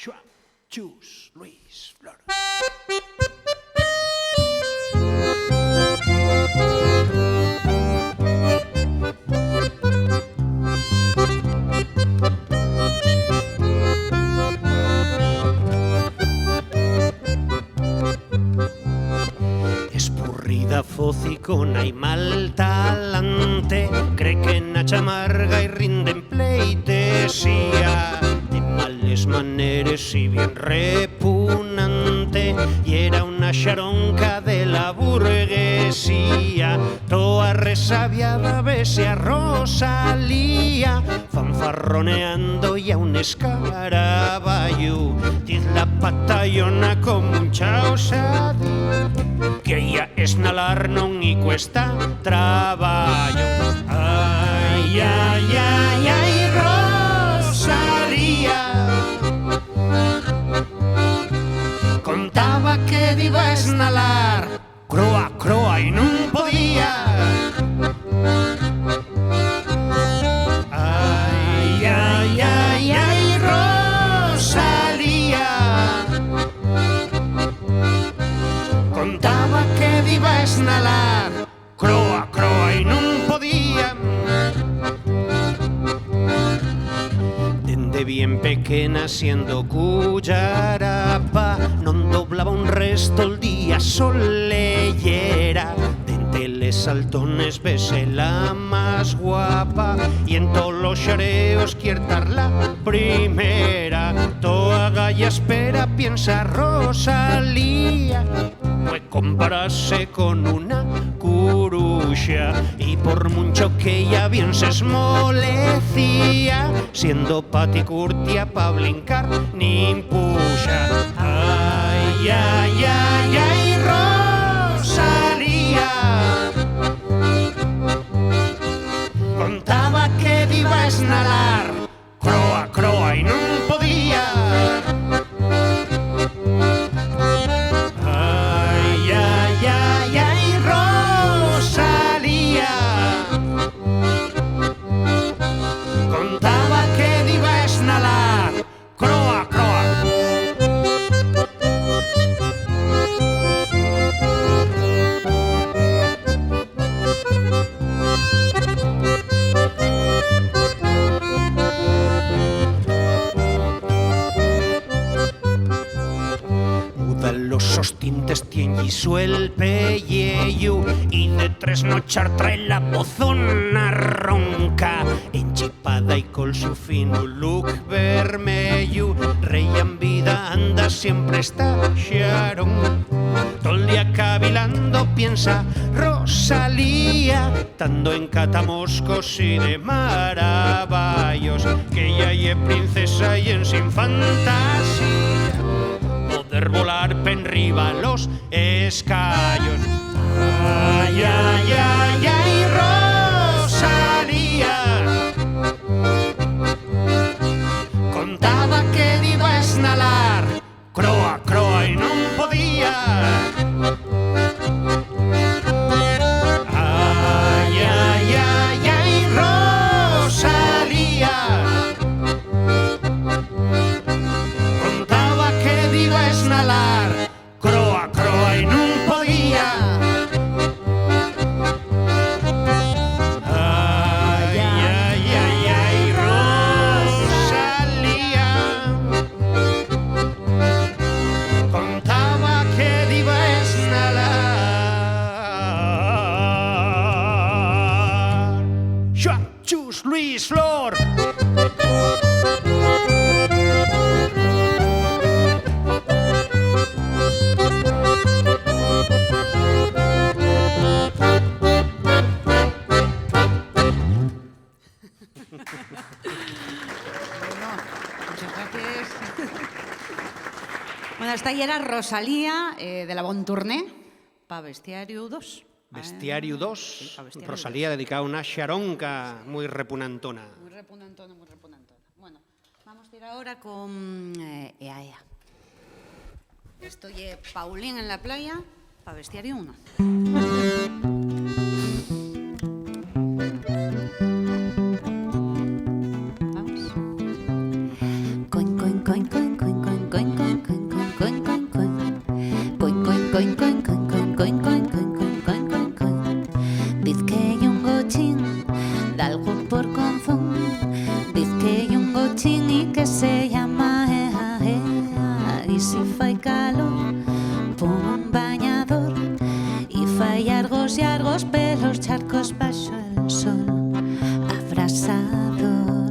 Joan, Chus, Luis, Flor. Esburrida focicona y mal talante, cree que na chamarga y rinde en pleitesía, de males maneres y bien repugnante, y era una xaronca de la burguesía, toda resabiada vese a Rosalía, fanfarroneando y a un escaraballo, diz la patallona como un chausadí, que ella es nalar non y cuesta traballo. Ay, ay, ay, ay, Rosalía, contaba que diba esnalar, croa, croa y non podía. Ay, ay, ay, ay, Rosalía, contaba que diba esnalar, croa, croa y non podía. Dende bien pequena siendo cullarapa, non doblaba un resto el día soleyera, dente les saltones vese la más guapa, y en todos los xareos quiertar la primera, toda galla espera piensa Rosalía, pues compararse con una curuxa, y por mucho que ella bien se esmolecía, siendo paticurtia pa blincar ni puxa. Ay, ay, ay, ay, Rosalía, contaba que diba esnalar, croa, croa y non podía. Ay, ay, ay, ay, Rosalía, contaba que diba esnalar, croa, croa. Los tintes tienlliso el pelleyu, y de tres nochar trae la bozona ronca, enchipada y col su fino look vermellu, rey en vida anda siempre está xarón, tol día cavilando piensa Rosalía, tando en catamoscos y de maravallos, que ella es princesa y en sin fantasía, poder volar penriba los escallos. Ay, ay, ay, ay, Rosalía, contaba que diba esnalar, croa, croa y non podía. Ay, ay, ay, ay, Rosalía, contaba que diba esnalar, croa, croa y non podía. Ay, ay, ay, ay, Rosalía, contaba que diba esnalar. Joan, Chus, Luis, Flor. Muchas gracias. Bueno, esta ya era Rosalía, de la Bon Tourné, pa Bestiario 2. Bestiario 2, Sí, pa Bestiario Rosalía 2. dedicada a una xaronca muy repunantona. Muy repunantona, muy repunantona. Bueno, vamos a ir ahora con Ea Ea. Estoy Paulín en la playa, pa Bestiario 1. Vamos. Coin, coin, coin, coin, coin, coin. coin, coin, coin, coin, coin, coin, coin, coin, coin, coin, coin. Diz que hai un gochín dalgo por Conzón. Diz que hai un gochín e que se llama Ea, Ea. E si fai calor, pon un bañador. E fai largos pelos charcos baixo el sol abrasador.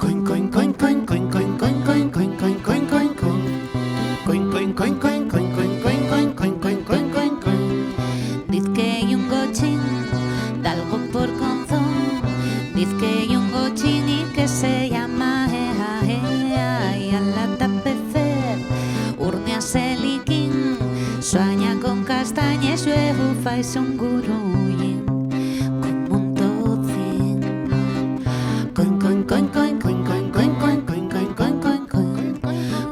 Coin, coin, coin, coin, coin, coin, coin, coin, coin, coin, coin, coin, coin. Coin, coin, coin, coin, coin, coin, coin, coin, coin, coin, coin, coin, coin. Diz que hai un gochín dalgo por Conzón. Diz que hai un gochín e que se llama Ea, Ea. E al atapecer urneas el liquín, sueña con castañes, luego faise un gurullín como un tocín. Coin, coin, coin, coin, coin, coin, coin, coin, coin, coin, coin, coin, coin.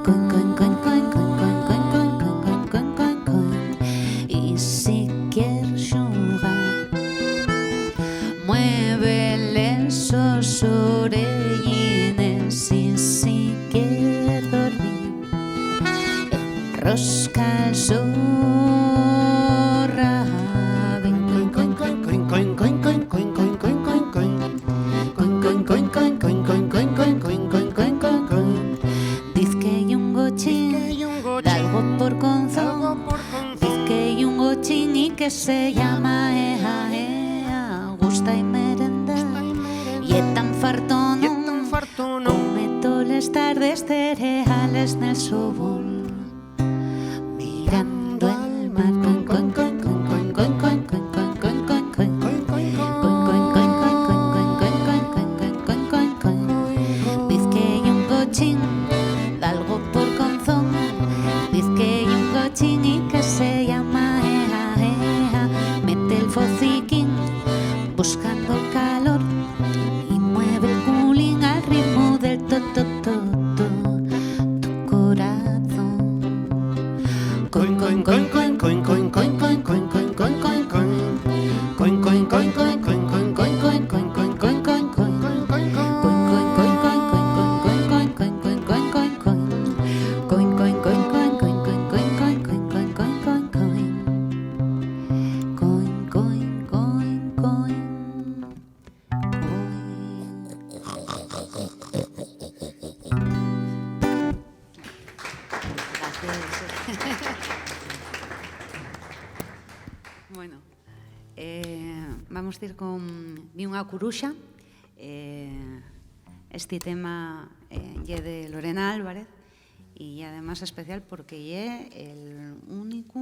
Coin, coin, coin, coin, coin, coin, coin, coin, coin, coin, coin, coin. E si quieres xogar, muévele esos orellines. E si quieres dormir, enrosca el zorra. Coin, coin, coin, coin, coin, coin, coin, coin, coin, coin, coin, coin. Coin, coin, coin, coin, coin, coin, coin, coin, coin, coin, coin, coin, coin. Diz que hai un gochín dalgo por Conzón. Diz que hai un gochín e que se llama Ea, Ea. Gusta y merendar e é tan farto non come todas as tardes cereales nel sobol mirando el mar. Coin, coin, coin, coin, coin, coin, coin, coin, coin, coin, coin, coin. Coin, coin, coin, coin, coin, coin, coin, coin, coin, coin, coin, coin. Diz que hai un gochín dalgo por Conzón. Diz que hai un gochín e que se llama Ea, Ea. Mete el fociquín buscando calor y mueve el culín al ritmo del to-to-to-to tu corazón. Coin, coin, coin, coin, coin, coin, coin, coin, coin, coin, coin, coin, coin. Coin, coin, coin, coin, coin, coin, coin, coin, coin, coin, coin, coin, coin. Coin, coin, coin, coin, coin, coin, coin, coin, coin, coin, coin, coin. Coin, coin, coin, coin, coin, coin, coin, coin, coin, coin, coin, coin, coin. Coin, coin, coin, coin. Bueno, vamos a ir con Vi unha curuxa. Este tema é de Lorena Álvarez e además especial porque é el único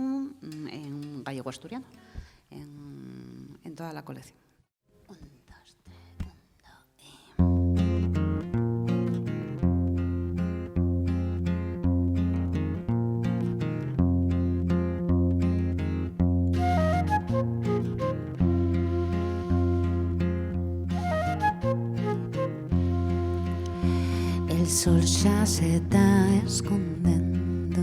en gallego asturiano en toda la colección. El sol xa se está escondendo,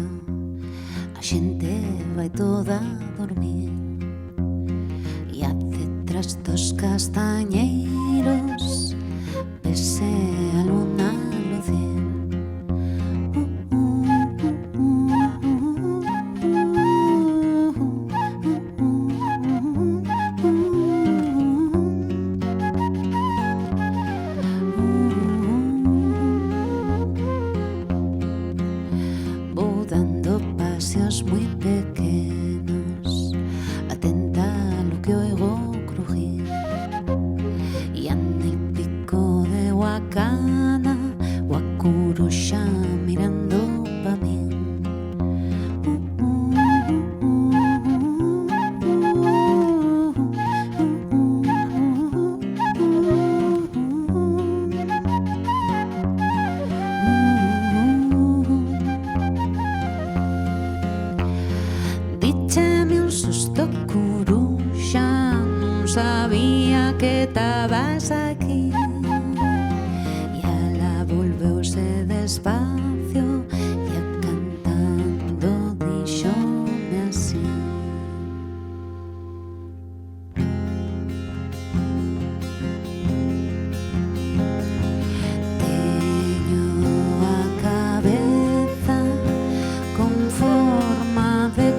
a xente vai toda a dormir e a detrás dos castañeiros vese a luna lucir. Muy pequeños, atenta a lo que oigo crujir, y en el pico de Huacana, Huacuruxa mirando pa' mí. Díchame un susto, curuxa, non sabía que estabas aquí. E ela volveuse despacio e a cantando díxome así. Teño a cabeza con forma de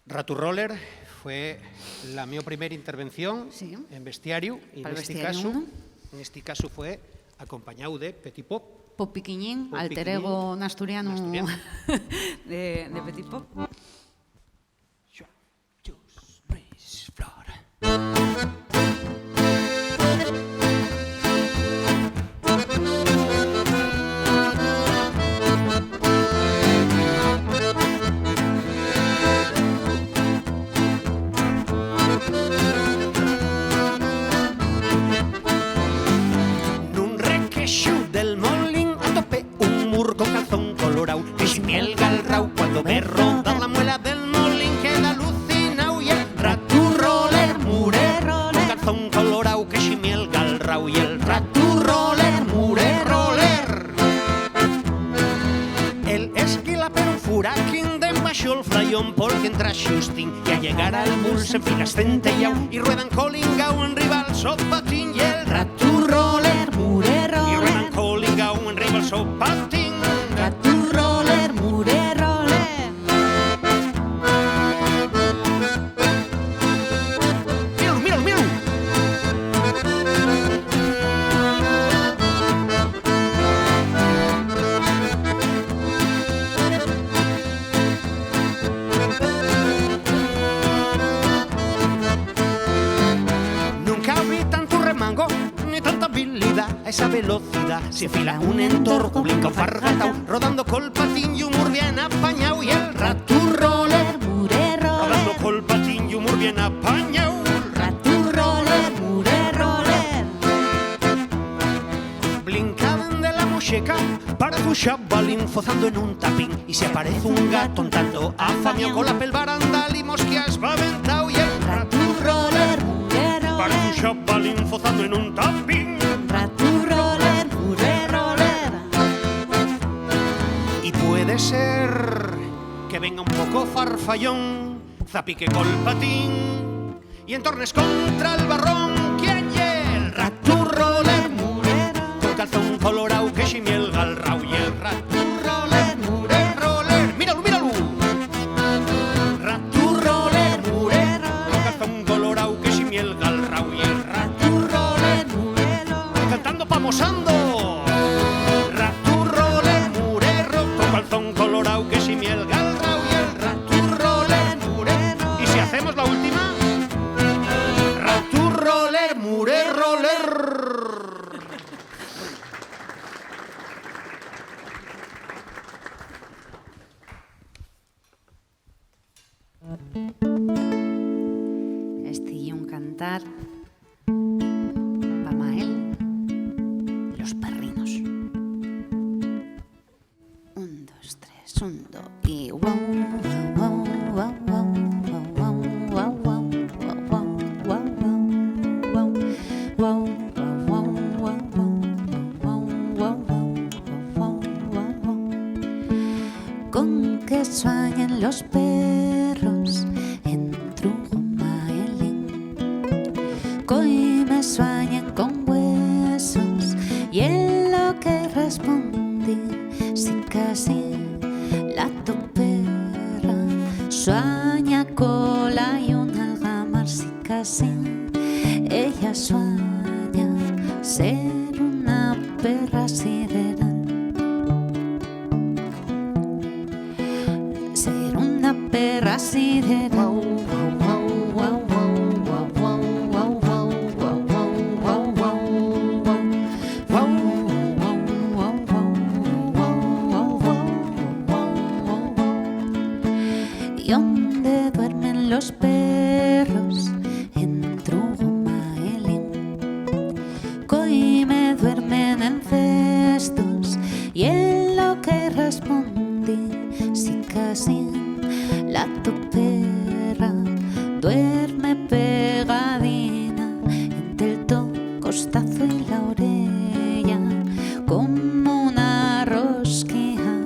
Raturroller fue la mi primera intervención en Bestiario y en este caso fue acompañado de Petit Pop. Pop Piquiñín, alter ego asturiano de Petit Pop. Cuando ve rodar la muela del molín queda alucinao y el Raturroller murero, un calzón colorao que si miel galrao y el Raturroller murero. El esquila per un furaquín de baixo el frayón porque entra Xustín y a llegar al bull se enfila centellau y ruedan colingao en rival sopatín y el Raturroller murero y ruedan colingao en rival sopatín. Raturroller murero. A esa velocidad se fila un entorno blinco fargatao, rodando col patín y humor bien apañao y el Raturroller murero, rodando col patín y humor bien apañao. Raturroller murero. Blincaban de la muxeca para un chavalín fozando en un tapín y se aparece un gato un tanto afamiao con la pel barandal y mosquias va aventao y el Raturroller murero, para un chavalín fozando en un tapín. Raturroller murero. Y puede ser que venga un poco farfallón, zapique col patín y entornes contra el barrón. ¿Quién ye? El Raturroller murero, con calzón colorao que si miel galrao y el Raturroller murero. Míralo, míralo. Raturroller murero, con calzón colorao que si miel galrao y el Raturroller murero, cantando pamosando. Raturroller murero, con calzón colorao que si miel galrao y el Raturroller murero. Y si hacemos la última, Raturroller murero. Este y un cantar pa Mael, los perrinos. 1, 2, 3, 1, 2 y wow, wow, wow, wow, wow, wow, wow, wow, wow, wow, wow, con que sueñan los perros en trujo Maelín, coi me sueñan con huesos y en lo que respondí sin casi la topera sueña cola y un algamar sin casi ella sueña ser una perra sirena, ser una perra sirena. Y donde duermen los perros en trujo Maelín, coi me duermen en cestos y en lo que respondí si casi la topera duerme pegadina entre el costazo y la orella como una rosquilla,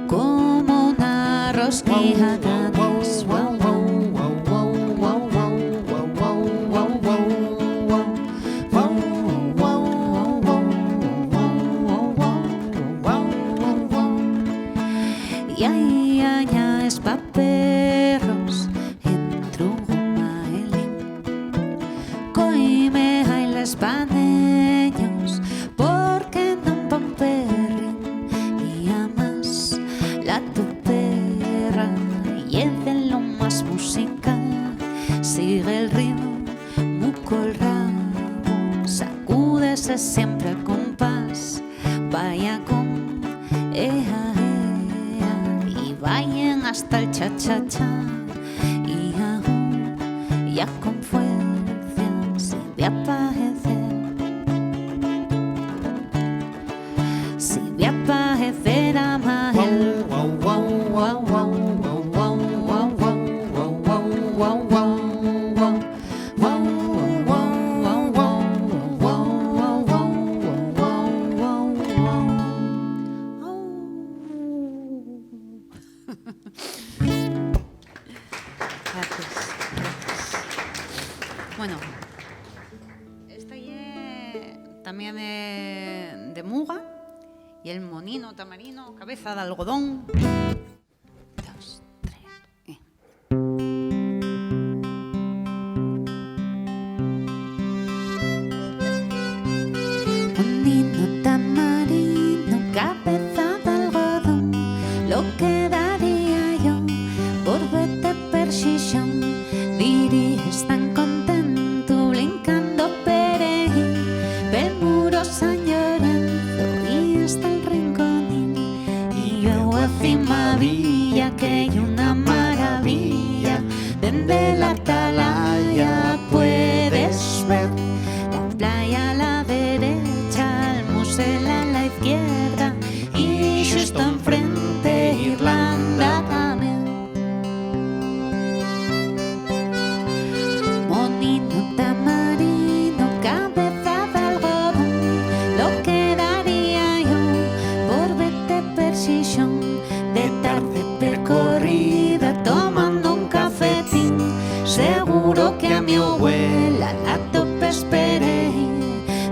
como una rosquilla. Ai, ai, ai, es pa perros entro maelín. Coime hai les paneños porque non pan perrin. E amas la tu perra y es de lo más musical. Sigue el ritmo, muco el rabo, sacúdese siempre al compás. Vaya con ea, ea, y vayan hasta el cha-cha-cha. Y aún ya con fuerza se ve aparecer. Se ve aparecer a Mael. Wow, wow, wow, wow, wow, wow, wow, wow, wow, wow, wow. Bueno, esta es también de Muga y el monino tamarino, cabeza de algodón. 2, 3, Monino tamarino, cabeza de algodón, lo que daría yo por verte persichón. Dirías tan contento brincando perejil, pel muro San Llorenzo y hasta el rinconín. Y yo encima villa que hay una maravilla, desde la atalaya puedes ver la playa a la derecha, el museo a la izquierda y justo enfrente Irlanda también. Monino tamarino, cabeza de algodón, lo que daría yo por verte persichón. De tarde percorrida tomando un cafetín, seguro que a mi abuela la tope esperé.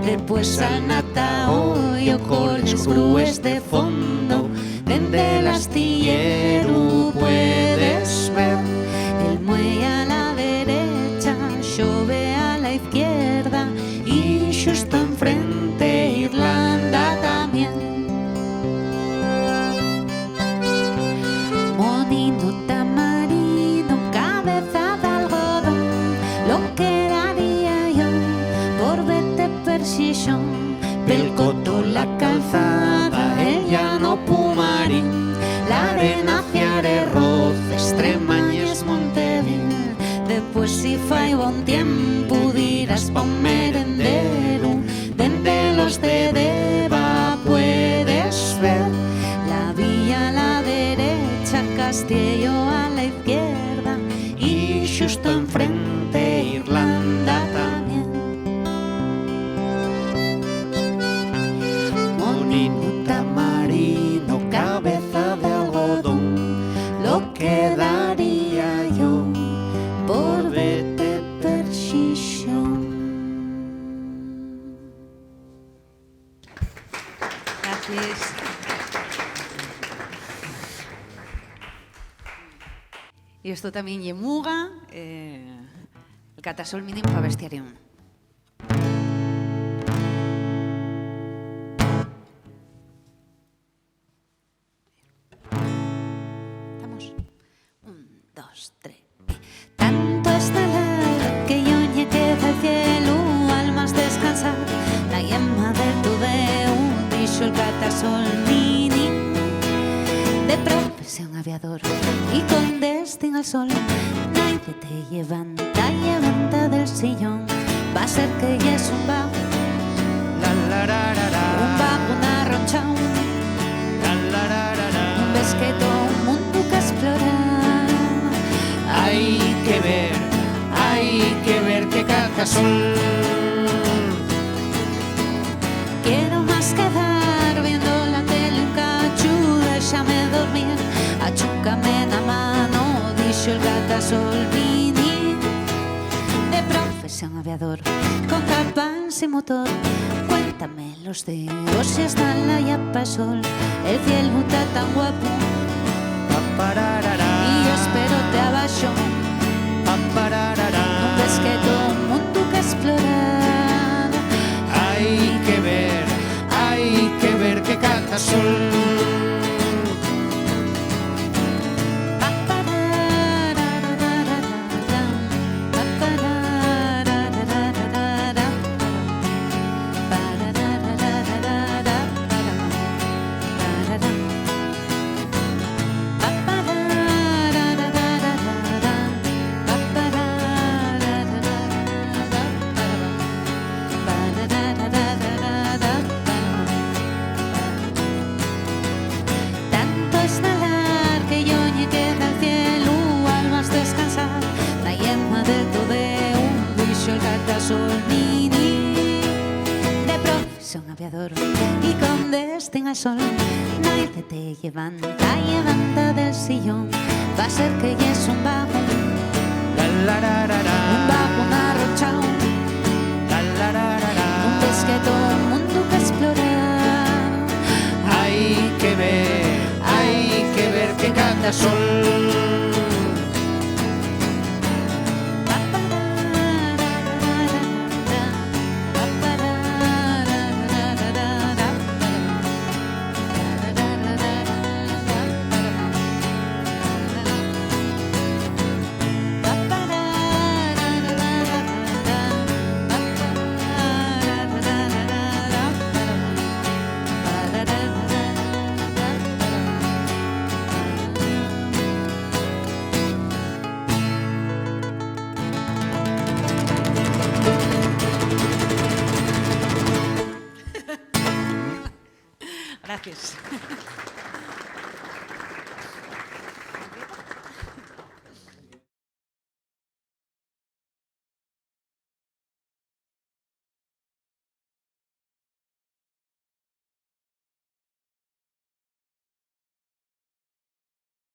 Después al Natahoyo con las grúes de fondo, desde el astillero puedes ver el muelle a la derecha, Xove a la izquierda y justo enfrente Irlanda también. Monino tamarino, cabeza de algodón, lo que daría yo por verte persichón. Pel coto la calzada, el llano pumarín, la arena fiare roza, Extremañes Montevil. Después si fai bon tiempo dirás pa un merendero, dende los de Deva puedes ver la villa a la derecha, Castillo a la izquierda y justo enfrente Irlanda también. Monino tamarino, cabeza de algodón, lo que daría yo por verte persichón. Gracias. Y esto también Yemuga, el catasol mínimo para bestiarium. Estamos. 1, 2, 3. Tanto está el aire que yo ñe queda el cielo, al más descansar la yema del tuve un piso el catasol mini de profesión aviador y con destino al sol. Nadie te levanta del sillón, va a ser que ya es un bajo, un bajo, una roncha, un ves que todo un mundo que explorar. Hay que ver que catasol. Quiero más quedar viendo la tele un cachu, déjame dormir, achúcame la mano, dicho el catasol mini de profesión aviador, con capaz y motor. Cuéntame los dedos si está la yapa sol, el cielo está tan guapo, canta sol. Tanto esnalar que yo ñe queda al cielo al más descansar. La yema de todo un bicho el cartasol nini. De profesión aviador y con destino al sol. Nadie te levanta del sillón. Va a ser que ya es un bajo, un bajo arrochao. Es que todo el mundo que explorar. Hay que ver que canta sol. Gracias.